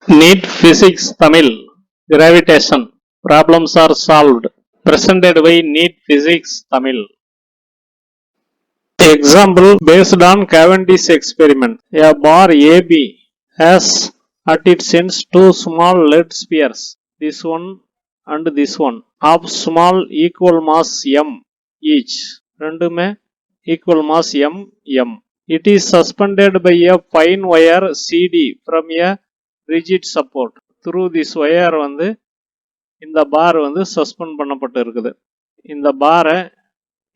NEET Physics Tamil Gravitation Problems are solved. Presented by NEET Physics Tamil. Example based on Cavendish experiment. A bar AB has at its ends two small lead spheres, this one and this one, of small equal mass m each. ரெண்டுமே equal mass m. It is suspended by a fine wire CD from a rigid support. Through this wire வந்து இந்த பார் வந்து suspend பண்ணப்பட்டு இருக்குது. இந்த பாரை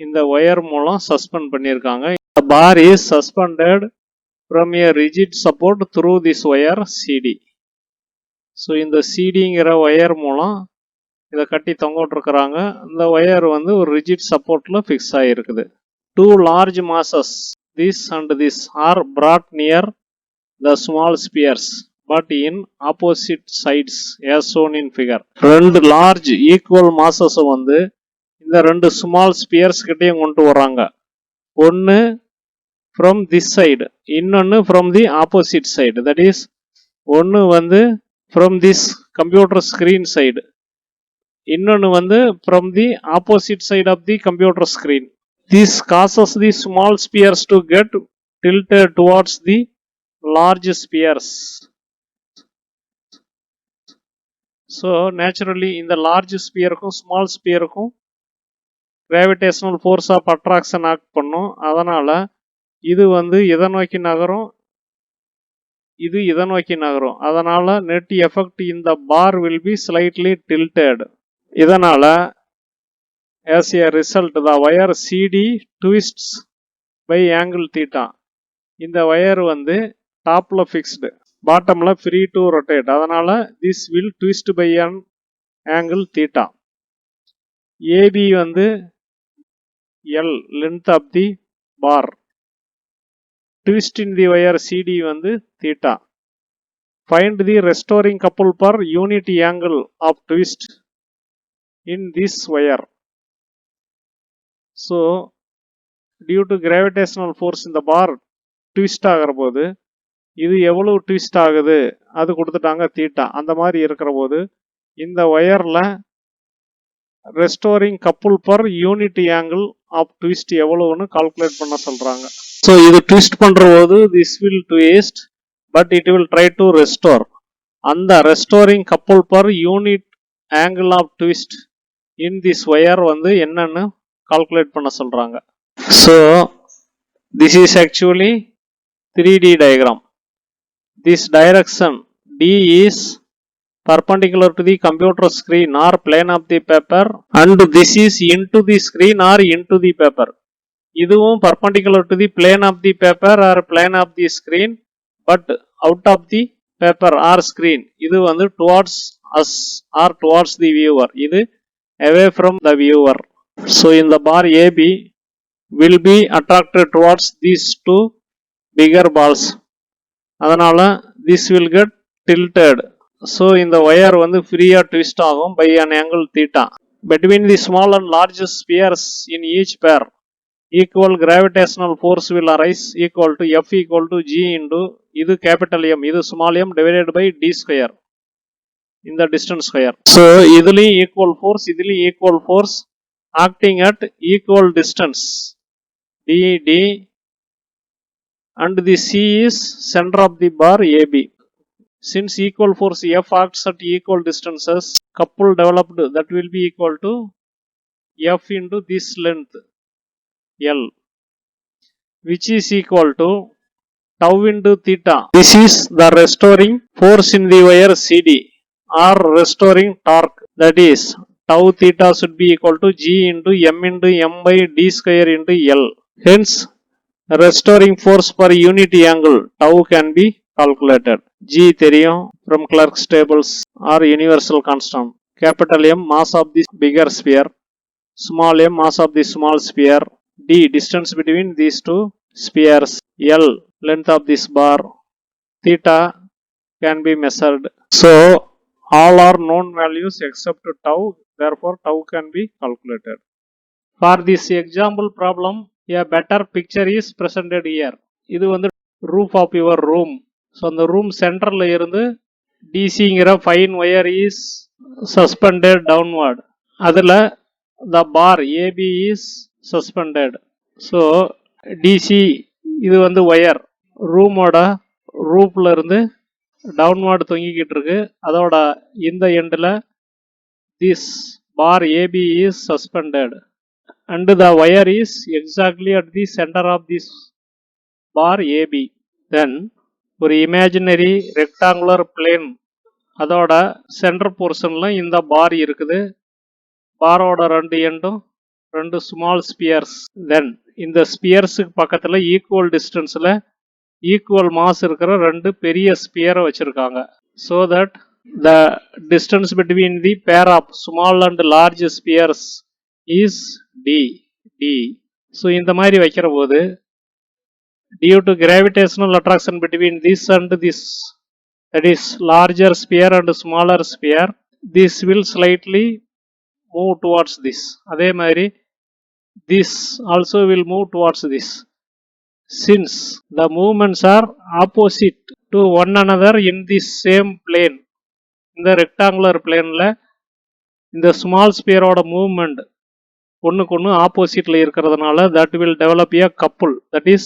இந்த wire மூலம் suspend பண்ணியிருக்காங்க. இந்த bar is suspended from a rigid support through this wire CD. So இந்த சிடிங்கிற ஒயர் மூலம் இதை கட்டி தொங்க விட்டுருக்குறாங்க. இந்த ஒயர் வந்து ஒரு ரிஜிட் சப்போர்ட்டில் ஃபிக்ஸ் ஆகிருக்குது. Two large masses this and this are brought near the small spheres but in opposite sides as shown in figure. ரெண்டு லார்ஜ் ஈக்குவல் மாசஸ் வந்து இந்த ரெண்டு ஸ்மால் ஸ்பியர்ஸ் கிட்டையும் கொண்டு வர்றாங்க. ஒன்று ஃப்ரம் திஸ் சைடு, இன்னொன்று from the opposite side. That is ஒன்று வந்து from this computer screen side, இன்னொன்று வந்து from the opposite side of the computer screen. This causes the small Spears to get tilted towards the large spheres. So naturally இந்த large sphereக்கும் small sphereக்கும் gravitational force of attraction act பண்ணும். அதனால இது வந்து இதை நோக்கி நகரும், இது இதை நோக்கி நகரும். அதனால net effect in the bar will be slightly tilted. இதனால as a result the wire CD twists by angle theta. இந்த வயர் வந்து டாப்ல ஃபிக்ஸ்டு, பாட்டம்ல ஃப்ரீ டு ரொட்டேட். அதனால this will twist by an angle theta. AB வந்து L length of the bar, twist in the wire CD வந்து theta. Find the restoring couple per unit angle of twist in this wire. So due to gravitational force இந்த bar twist ஆகிற போது இது எவ்வளவு twist ஆகுது அது கொடுத்துட்டாங்க theta. அந்த மாதிரி இருக்கிற போது இந்த ஒயரில் restoring couple per unit angle of twist எவ்வளவுன்னு கால்குலேட் பண்ண சொல்கிறாங்க. ஸோ இது ட்விஸ்ட் பண்ணுற போது this will twist but it will try to restore. அந்த restoring couple per unit angle of twist in this wire வந்து என்னன்னு கால்குலேட் பண்ண சொல்கிறாங்க. So this is actually 3D diagram. This direction D is perpendicular to the computer screen or plane of the paper and this is into the screen or into the paper. இதுவும் perpendicular to the plane of the paper or plane of the screen but out of the paper or screen. இது வந்து towards us or towards the viewer. இது away from the viewer. So in the bar AB will be attracted towards these two bigger balls. அதனால this will get tilted. So இந்த wire வந்து ஃப்ரீயா twist ஆகும் by an angle theta. Between the small and large spheres in each pair, equal gravitational force will arise equal to F equal to G into இது capital M, இது small m divided by D square, இந்த distance square. So இதுலயும் equal force, இதுலயும் equal force acting at equal distance D and the C is center of the bar AB. Since equal force F acts at equal distances, couple developed that will be equal to F into this length L, which is equal to tau into theta. This is the restoring force in the wire CD or restoring torque. That is tau theta should be equal to G into M by D square into L. Hence restoring force per unit angle tau can be calculated. G தெரியும் from Clerk's tables or universal constant. Capital M mass of the bigger sphere, small m mass of the small sphere, D distance between these two spheres, L length of this bar, theta can be measured. So all are known values except tau, therefore tau can be calculated. For this example problem a better picture is presented here. இது வந்து roof of your room. So அந்த room சென்டரில் இருந்து டிசிங்கிற fine wire is suspended downward. அதில் the bar AB is suspended. So DC இது வந்து wire ரூமோட ரூப்ல இருந்து டவுன்வார்டு தொங்கிக்கிட்டு இருக்கு. அதோட இந்த எண்டில் this bar AB is suspended and the wire is exactly at the center of this bar AB. Then ஒரு imaginary rectangular plane அதோட சென்டர் போர்ஷன்ல இந்த பார் இருக்குது. பாரோட ரெண்டு எண்டும் ரெண்டு ஸ்மால் ஸ்பியர்ஸ். தென் இந்த ஸ்பியர்ஸுக்கு பக்கத்தில் ஈக்குவல் டிஸ்டன்ஸில் ஈக்குவல் மாஸ் இருக்கிற ரெண்டு பெரிய ஸ்பியரை வச்சுருக்காங்க. So that the distance between the pair of small and large spheres is d. So இந்த மாதிரி வைக்கிற போது due to gravitational attraction between this and this, that is larger sphere and smaller sphere, this will slightly move towards this. அதே மாதிரி this also will move towards this. Since the movements are opposite to one another in this same plane, இந்த rectangular planeல இந்த small sphere ஓட movement ஒன்றுக்கு ஒன்று ஆப்போசிட்ல இருக்கிறதுனால that will develop a couple, that is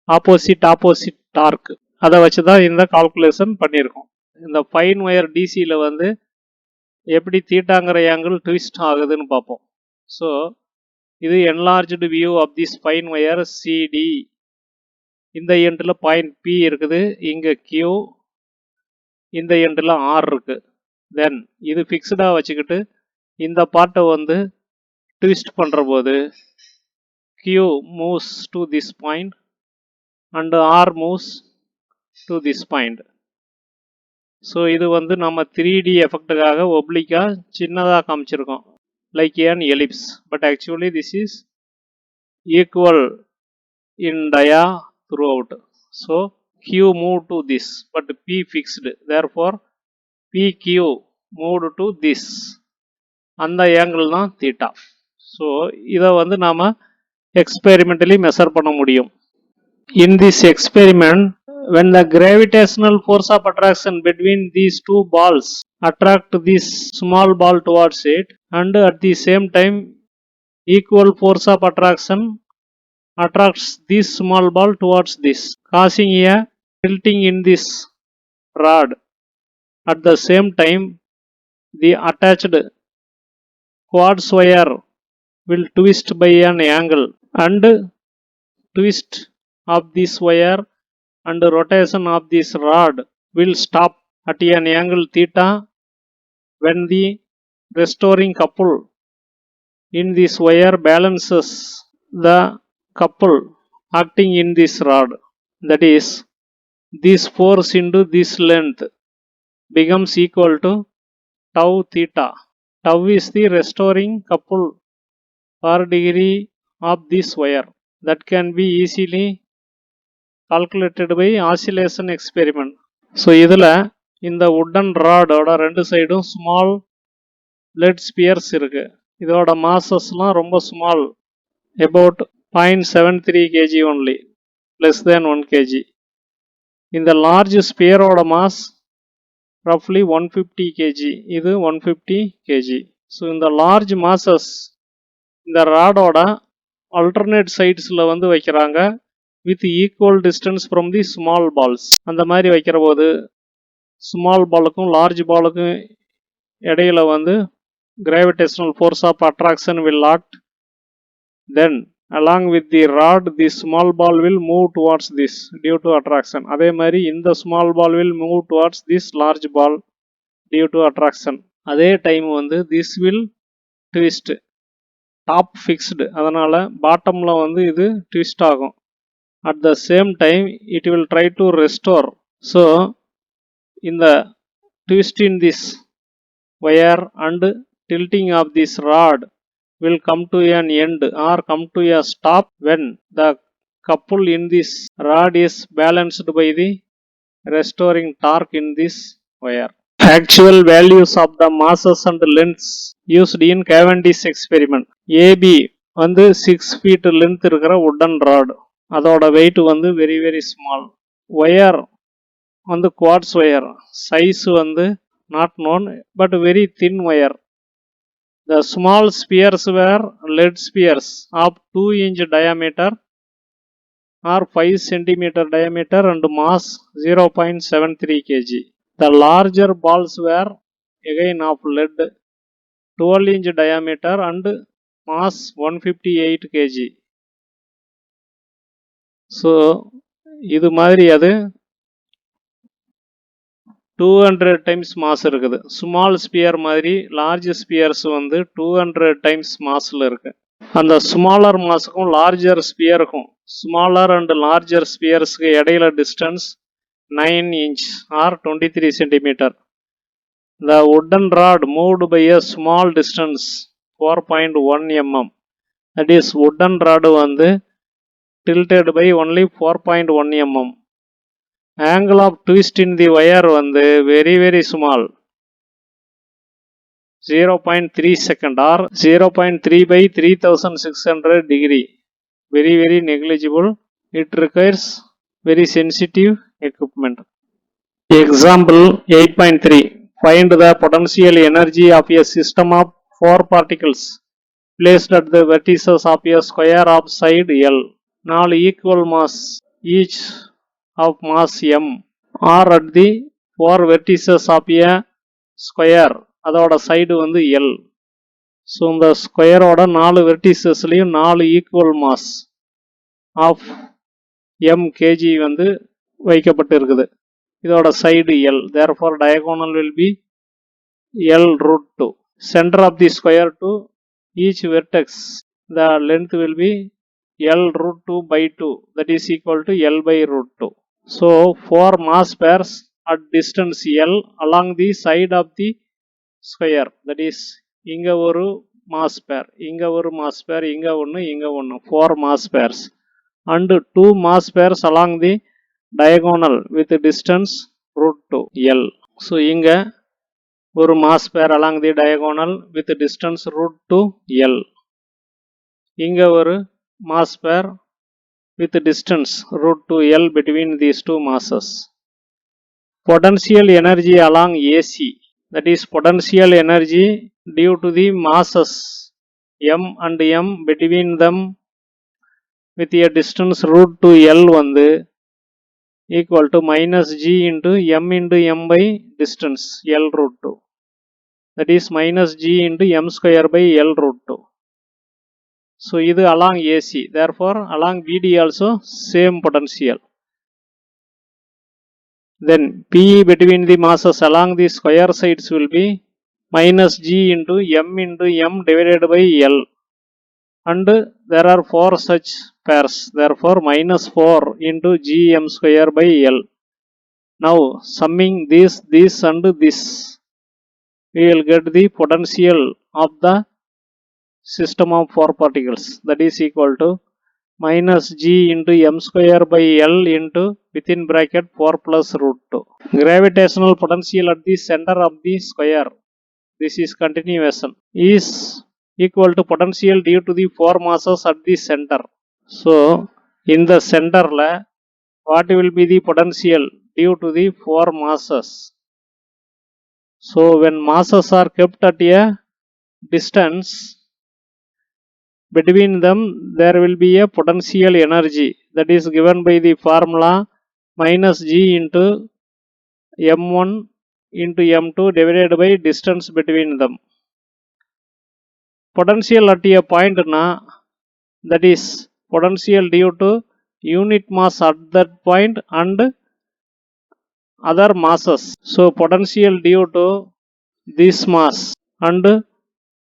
opposite torque. அதை வச்சு தான் இந்த கால்குலேஷன் பண்ணியிருக்கோம். இந்த ஃபைன் ஒயர் டிசியில் வந்து எப்படி தீட்டாங்கிற ஆங்கிள் ட்விஸ்ட் ஆகுதுன்னு பார்ப்போம். ஸோ இது enlarged view of this fine wire CD. இந்த எண்டில் பாயிண்ட் பி இருக்குது, இங்கே கியூ, இந்த எண்டில் ஆர் இருக்குது. தென் இது ஃபிக்ஸ்டாக வச்சுக்கிட்டு இந்த பார்ட்டை வந்து ட்விஸ்ட் பண்ணுற போது Q moves to this point and R moves to this point. So இது வந்து நம்ம 3D எஃபெக்டுக்காக ஒப்ளிக்கா சின்னதாக காமிச்சிருக்கோம், like an ellipse, but actually this is equal in dia throughout. So Q move to this but P fixed, therefore PQ moved to this. அந்த angle தான் theta. So இதை வந்து நாம் எக்ஸ்பெரிமெண்டலி மெஷர் பண்ண முடியும். In this experiment, when the gravitational force of attraction between these two balls attract this small ball towards it, and at the same time equal force of attraction attracts this small ball towards this, causing a tilting in this rod. At the same time, the attached quartz wire will twist by an angle, and twist of this wire and rotation of this rod will stop at an angle theta when the restoring couple in this wire balances the couple acting in this rod. That is, this force into this length becomes equal to tau theta. Tau is the restoring couple per degree of this wire. That can be easily calculated by oscillation experiment. So இதில் இந்த wooden ராடோட ரெண்டு சைடும் small let Spears இருக்கு. இதோட மாசஸ்லாம் ரொம்ப small, about 0.73 kg only, less than 1 kg. இந்த large ஸ்பியரோட mass roughly 150 kg, இது 150 kg. So இந்த லார்ஜ் மாசஸ் இந்த ராடோட alternate sidesல வந்து வைக்கிறாங்க with equal distance from the small balls. அந்த மாதிரி வைக்கிற போது ஸ்மால் பாலுக்கும் லார்ஜ் பாலுக்கும் இடையில வந்து gravitational force of attraction will act. Then along with the rod, the small ball will move towards this due to attraction. அதே மாதிரி இந்த small ball will move towards this large ball due to attraction. அதே time வந்து this will twist, top fixed, அதனால பாட்டம்ல வந்து இது twist ஆகும். at the same time it will try to restore. So in the twist in this wire and tilting of this rod will come to an end or come to a stop when the couple in this rod is balanced by the restoring torque in this wire. Actual values of the masses and lengths used in Cavendish experiment. AB வந்து 6 feet length இருக்கிற wooden rod, அதோட weight வந்து very very small. Wire வந்து quartz wire. Size வந்து not known but very thin wire. The small spheres were lead spheres of 2-inch diameter or 5 centimeter diameter and mass 0.73 kg. The larger balls were again of lead 12-inch diameter and mass 158 kg. So இது மாதிரி அது 200 times mass இருக்குது. Small sphere மாதிரி large spheres வந்து 200 times மாஸில் இருக்கு. அந்த smaller மாஸுக்கும் லார்ஜர் ஸ்பியருக்கும் ஸ்மாலர் அண்ட் லார்ஜர் ஸ்பியர்ஸ்க்கு இடையில distance 9 inch or 23 centimeter. The wooden rod moved by a small distance 4.1 mm. That is wooden rod வந்து tilted by only 4.1 mm. Angle of twist in the wire வந்து very small 0.3 second or 0.3 by 3600 degree. Very negligible. It requires very sensitive equipment. Example 8.3. Find the potential energy of a system of 4 particles placed at the vertices of a square of side L. 4 equal mass each of mass m are at the 4 vertices of a square. அதோட side வந்து L. So இந்த ஸ்கொயரோட 4 வெர்டிசஸ்லையும் 4 equal mass of m kg வந்து வைக்கப்பட்டு இருக்குது. இதோட side L. Therefore diagonal will be L root 2. Center of the square to each vertex. The length will be L root 2 by 2. That is equal to L by root 2. So 4 mass pairs at distance L along the side of the square. That is இங்க ஒரு mass pair, இங்க ஒரு mass pair, இங்க ஒன்று, 4 mass pairs and 2 mass pairs along the diagonal with distance root 2 L. So இங்க ஒரு mass pair along the diagonal with distance root 2 L. இங்க ஒரு mass pair with distance root 2 L between these two masses. Potential energy along AC, that is potential energy due to the masses m and m between them with a distance root 2 L வந்து equal to minus G into m by distance L root 2. That is minus G into m square by L root 2. So இது along AC. Therefore along BD also same potential. Then PE between the masses along the square sides will be minus G into m divided by L. And there are 4 such pairs. Therefore minus 4 into Gm square by L. Now summing this and this, we will get the potential of the system of 4 particles. That is equal to minus G into m square by L into within bracket 4 plus root 2. Gravitational potential at the center of the square, this is continuation, is equal to potential due to the 4 masses at the center. So in the center la what will be the potential due to the 4 masses? So when masses are kept at a distance, between them there will be a potential energy that is given by the formula minus G into m1 into m2 divided by distance between them. Potential at a point na, that is potential due to unit mass at that point and other masses. So potential due to this mass and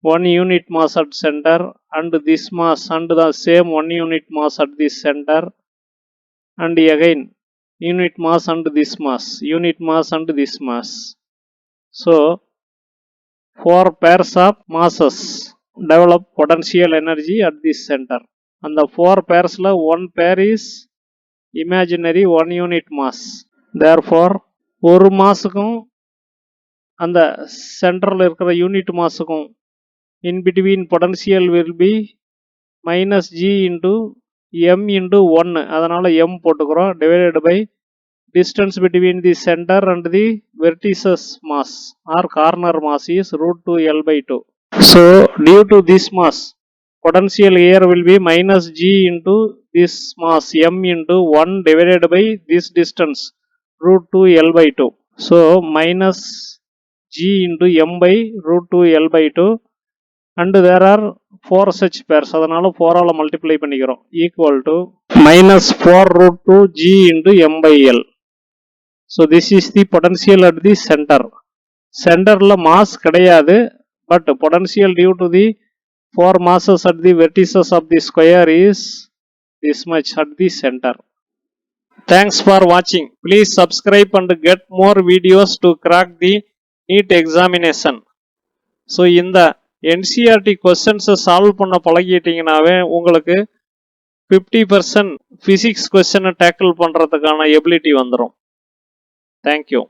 1 unit mass at center and this mass and the same 1 unit mass at this center and again unit mass and this mass, unit mass and this mass. So 4 pairs of masses develop potential energy at this center. And the 4 pairs la 1 pair is imaginary 1 unit mass. Therefore ஒரு மாஸுக்கும் அந்த சென்டரில் இருக்கிற unit மாஸுக்கும் in between potential will be minus G into m into 1, அதனால m போட்டுக்கிறோம், divided by distance between the center and the vertices mass or corner mass is root 2 L by 2. So due to this mass, potential here will be minus G into this mass M into 1 divided by this distance root 2 L by 2. So minus G into M by root 2 L by 2, and there are 4 such pairs, அதனால 4 ஆல multiply பண்ணிக்கிறோம், equal to minus 4 root 2 G into M by L. So this is the potential at the center. Centerல mass கிடையாது, but potential due to the 4 masses at the vertices of the square is this much at the center. Thanks for watching. Please subscribe and get more videos to crack the NEET examination. So இந்த NCERT கொஸ்டின்ஸை solve பண்ண பழகிட்டீங்கன்னாவே உங்களுக்கு 50% physics கொஸ்டினை tackle பண்ணுறதுக்கான ability வந்துடும். Thank you.